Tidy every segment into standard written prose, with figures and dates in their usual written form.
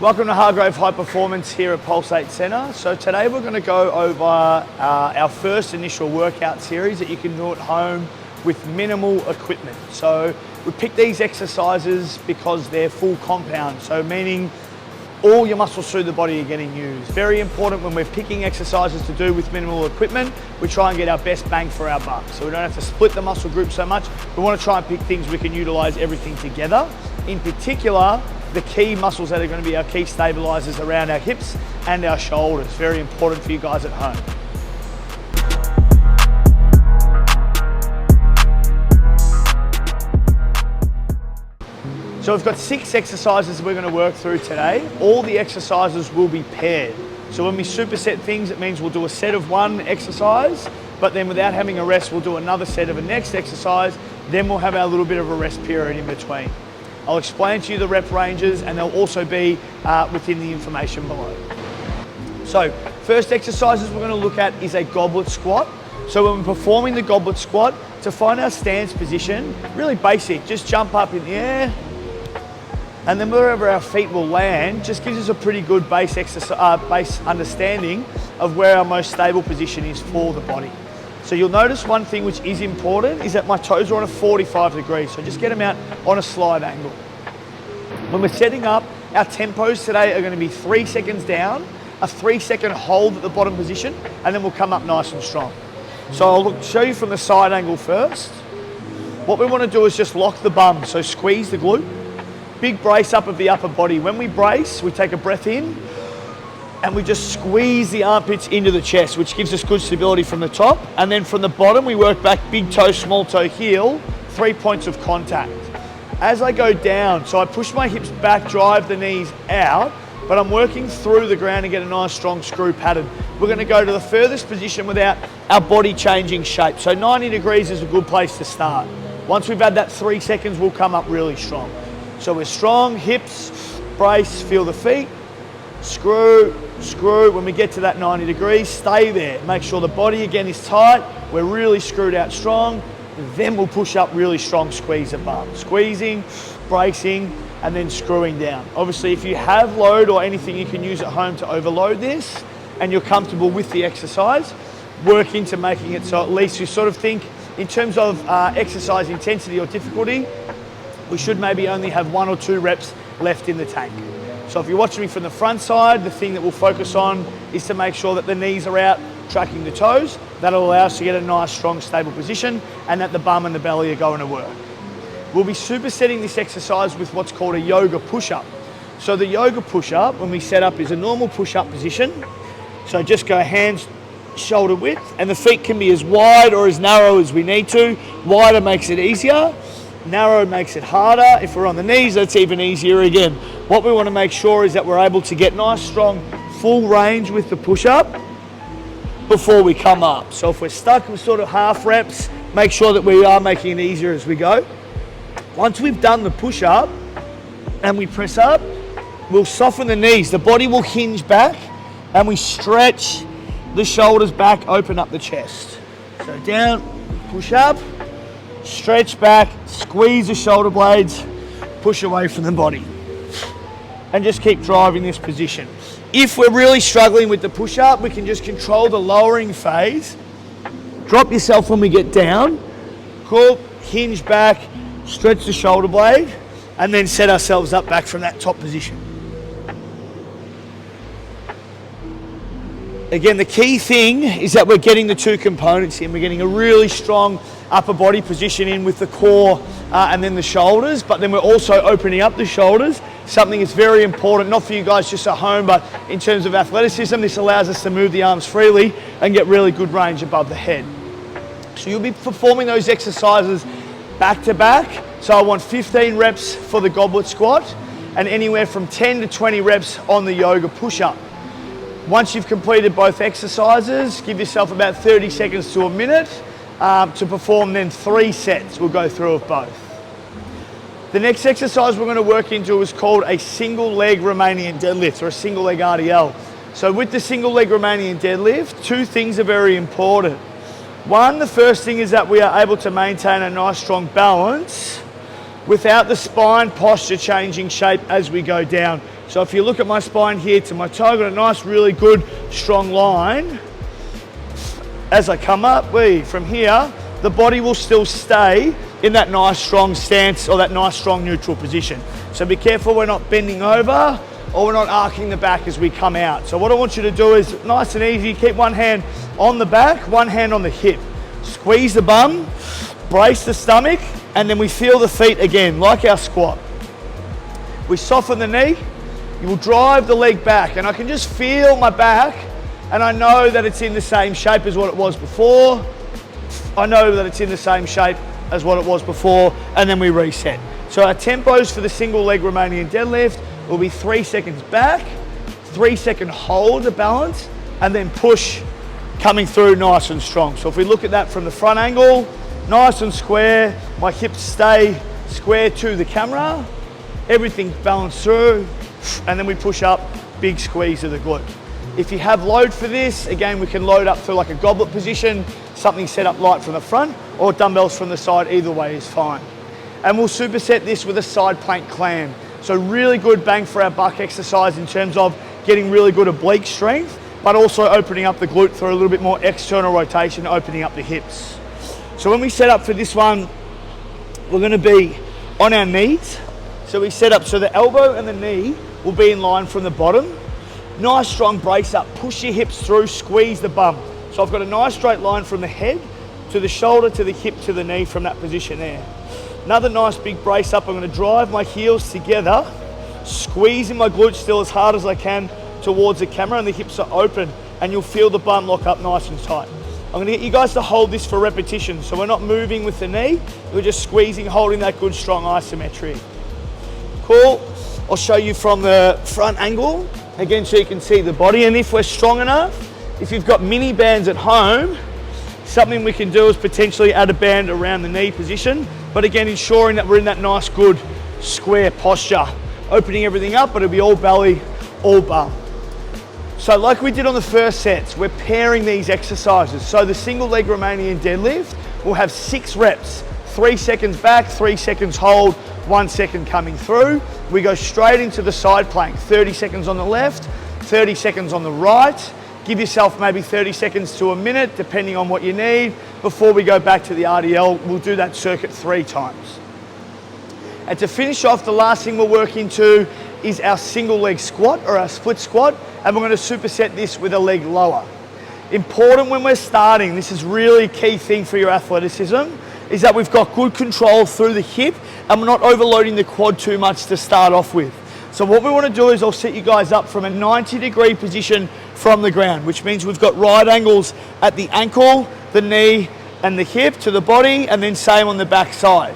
Welcome to Hargrave High Performance here at Pulsate Centre. So today we're going to go over our first initial workout series that you can do at home with minimal equipment. So we picked these exercises because they're full compound, so meaning all your muscles through the body are getting used. Very important when we're picking exercises to do with minimal equipment, we try and get our best bang for our buck. So we don't have to split the muscle group so much. We want to try and pick things we can utilize everything together. In particular, the key muscles that are going to be our key stabilizers around our hips and our shoulders. Very important for you guys at home. So we've got 6 exercises we're going to work through today. All the exercises will be paired. So when we superset things, it means we'll do a set of one exercise, but then without having a rest, we'll do another set of a next exercise. Then we'll have our little bit of a rest period in between. I'll explain to you the rep ranges, and they'll also be within the information below. So first exercises we're going to look at is a goblet squat. So when we're performing the goblet squat, to find our stance position, really basic, just jump up in the air, and then wherever our feet will land, just gives us a pretty good base understanding of where our most stable position is for the body. So you'll notice one thing which is important is that my toes are on a 45 degrees, so just get them out on a slide angle. When we're setting up, our tempos today are going to be 3 seconds down, a 3-second hold at the bottom position, and then we'll come up nice and strong. So I'll show you from the side angle first. What we want to do is just lock the bum, so squeeze the glute, big brace up of the upper body. When we brace, we take a breath in, and we just squeeze the armpits into the chest, which gives us good stability from the top. And then from the bottom, we work back, big toe, small toe, heel, 3 points of contact. As I go down, so I push my hips back, drive the knees out, but I'm working through the ground to get a nice strong screw pattern. We're gonna go to the furthest position without our body changing shape. So 90 degrees is a good place to start. Once we've had that 3 seconds, we'll come up really strong. So we're strong, hips, brace, feel the feet, screw, screw. When we get to that 90 degrees, stay there. Make sure the body again is tight. We're really screwed out strong. Then we'll push up really strong, squeeze the bum. Squeezing, bracing, and then screwing down. Obviously, if you have load or anything you can use at home to overload this, and you're comfortable with the exercise, work into making it so at least you sort of think in terms of exercise intensity or difficulty, we should maybe only have 1 or 2 reps left in the tank. So if you're watching me from the front side, the thing that we'll focus on is to make sure that the knees are out, tracking the toes. That'll allow us to get a nice, strong, stable position, and that the bum and the belly are going to work. We'll be supersetting this exercise with what's called a yoga push-up. So the yoga push-up, when we set up, is a normal push-up position. So just go hands shoulder width, and the feet can be as wide or as narrow as we need to. Wider makes it easier. Narrow makes it harder. If we're on the knees, that's even easier again. What we want to make sure is that we're able to get nice, strong, full range with the push-up before we come up. So if we're stuck with sort of half reps, make sure that we are making it easier as we go. Once we've done the push-up and we press up, we'll soften the knees. The body will hinge back and we stretch the shoulders back, open up the chest. So down, push up, stretch back, squeeze the shoulder blades, push away from the body. And just keep driving this position. If we're really struggling with the push-up, we can just control the lowering phase. Drop yourself when we get down. Cool, hinge back, stretch the shoulder blade, and then set ourselves up back from that top position. Again, the key thing is that we're getting the 2 components in. We're getting a really strong upper body position in with the core and then the shoulders, but then we're also opening up the shoulders. Something that's very important, not for you guys just at home, but in terms of athleticism, this allows us to move the arms freely and get really good range above the head. So you'll be performing those exercises back to back. So I want 15 reps for the goblet squat and anywhere from 10 to 20 reps on the yoga push-up. Once you've completed both exercises, give yourself about 30 seconds to a minute to perform then 3 sets. We'll go through of both. The next exercise we're going to work into is called a single leg Romanian deadlift, or a single leg RDL. So with the single leg Romanian deadlift, 2 things are very important. One, the first thing is that we are able to maintain a nice strong balance without the spine posture changing shape as we go down. So if you look at my spine here to my toe, I've got a nice, really good, strong line. As I come up, from here, the body will still stay in that nice, strong stance or that nice, strong neutral position. So be careful we're not bending over or we're not arcing the back as we come out. So what I want you to do is nice and easy, keep one hand on the back, one hand on the hip. Squeeze the bum, brace the stomach, and then we feel the feet again, like our squat. We soften the knee, you will drive the leg back, and I can just feel my back, and I know that it's in the same shape as what it was before. I know that it's in the same shape as what it was before, and then we reset. So our tempos for the single leg Romanian deadlift will be 3 seconds back, 3 second hold the balance, and then push coming through nice and strong. So if we look at that from the front angle, nice and square, my hips stay square to the camera, everything balanced through, and then we push up, big squeeze of the glute. If you have load for this, again, we can load up to like a goblet position, something set up light from the front, or dumbbells from the side, either way is fine. And we'll superset this with a side plank clam. So really good bang for our buck exercise in terms of getting really good oblique strength, but also opening up the glute through a little bit more external rotation, opening up the hips. So when we set up for this one, we're gonna be on our knees. So we set up so the elbow and the knee will be in line from the bottom. Nice strong brace up, push your hips through, squeeze the bum. So I've got a nice straight line from the head to the shoulder to the hip to the knee from that position there. Another nice big brace up. I'm going to drive my heels together, squeezing my glutes still as hard as I can towards the camera, and the hips are open, and you'll feel the bum lock up nice and tight. I'm going to get you guys to hold this for repetition. So we're not moving with the knee, we're just squeezing, holding that good strong isometry. Cool. I'll show you from the front angle, again, so you can see the body. And if we're strong enough, if you've got mini bands at home, something we can do is potentially add a band around the knee position, but again, ensuring that we're in that nice, good, square posture, opening everything up, but it'll be all belly, all bum. So like we did on the first sets, we're pairing these exercises. So the single leg Romanian deadlift will have 6 reps, 3 seconds back, 3 seconds hold, 1 second coming through. We go straight into the side plank, 30 seconds on the left, 30 seconds on the right. Give yourself maybe 30 seconds to a minute, depending on what you need, before we go back to the RDL. We'll do that circuit 3 times. And to finish off, the last thing we'll work into is our single leg squat or our split squat, and we're going to superset this with a leg lower. Important when we're starting, this is really a key thing for your athleticism, is that we've got good control through the hip and we're not overloading the quad too much to start off with. So what we want to do is I'll set you guys up from a 90-degree position from the ground, which means we've got right angles at the ankle, the knee, and the hip to the body, and then same on the back side.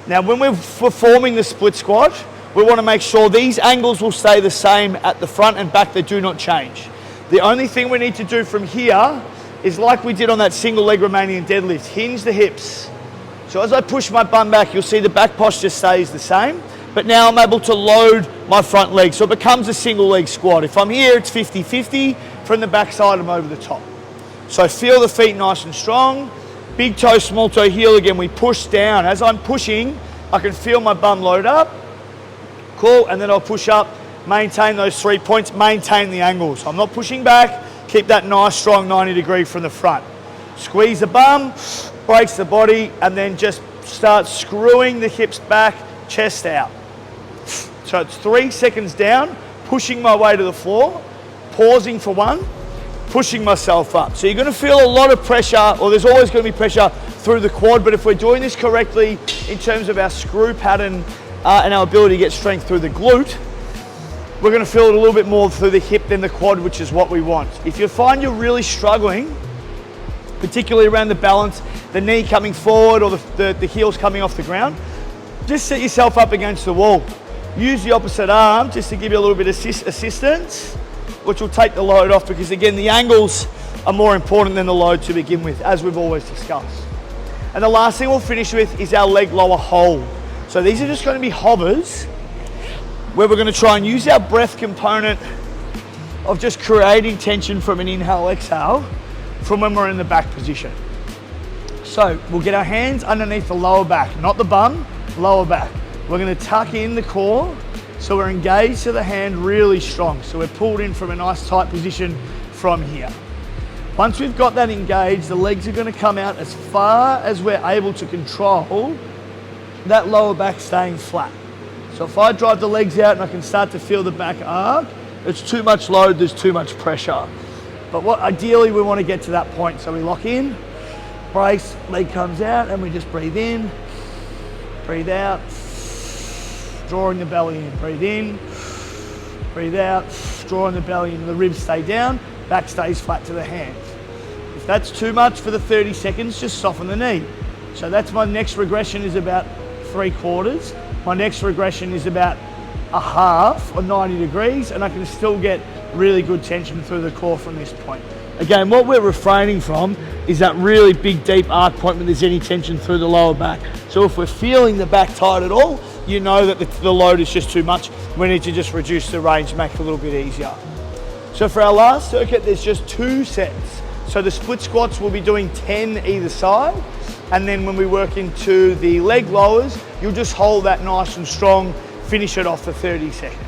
Now, when we're performing the split squat, we want to make sure these angles will stay the same at the front and back, they do not change. The only thing we need to do from here is like we did on that single leg Romanian deadlift, hinge the hips. So as I push my bum back, you'll see the back posture stays the same, but now I'm able to load my front leg, so it becomes a single leg squat. If I'm here, it's 50-50. From the back side, I'm over the top. So feel the feet nice and strong. Big toe, small toe, heel again, we push down. As I'm pushing, I can feel my bum load up. Cool, and then I'll push up, maintain those 3 points, maintain the angle. So I'm not pushing back, keep that nice, strong 90-degree from the front. Squeeze the bum, brace the body, and then just start screwing the hips back, chest out. So it's 3 seconds down, pushing my way to the floor, pausing for 1, pushing myself up. So you're going to feel a lot of pressure, or there's always going to be pressure through the quad, but if we're doing this correctly in terms of our screw pattern and our ability to get strength through the glute, we're going to feel it a little bit more through the hip than the quad, which is what we want. If you find you're really struggling, particularly around the balance, the knee coming forward or the heels coming off the ground, just set yourself up against the wall. Use the opposite arm just to give you a little bit of assistance, which will take the load off, because again, the angles are more important than the load to begin with, as we've always discussed. And the last thing we'll finish with is our leg lower hold. So these are just going to be hovers, where we're going to try and use our breath component of just creating tension from an inhale, exhale, from when we're in the back position. So we'll get our hands underneath the lower back, not the bum, lower back. We're going to tuck in the core, So we're engaged to the hand really strong. So we're pulled in from a nice tight position from here. Once we've got that engaged, the legs are going to come out as far as we're able to control that lower back staying flat. So if I drive the legs out and I can start to feel the back arc, it's too much load, there's too much pressure. But what ideally we want to get to that point. So we lock in, brace, leg comes out, and we just breathe in, breathe out, drawing the belly in, breathe in, breathe out, drawing the belly in, the ribs stay down, back stays flat to the hands. If that's too much for the 30 seconds, just soften the knee. So that's my next regression is about 3/4. My next regression is about a half or 90 degrees, and I can still get really good tension through the core from this point. Again, what we're refraining from is that really big, deep arc point when there's any tension through the lower back. So if we're feeling the back tight at all, you know that the load is just too much. We need to just reduce the range, make it a little bit easier. So for our last circuit, there's just 2 sets. So the split squats, we'll be doing 10 either side. And then when we work into the leg lowers, you'll just hold that nice and strong, finish it off for 30 seconds.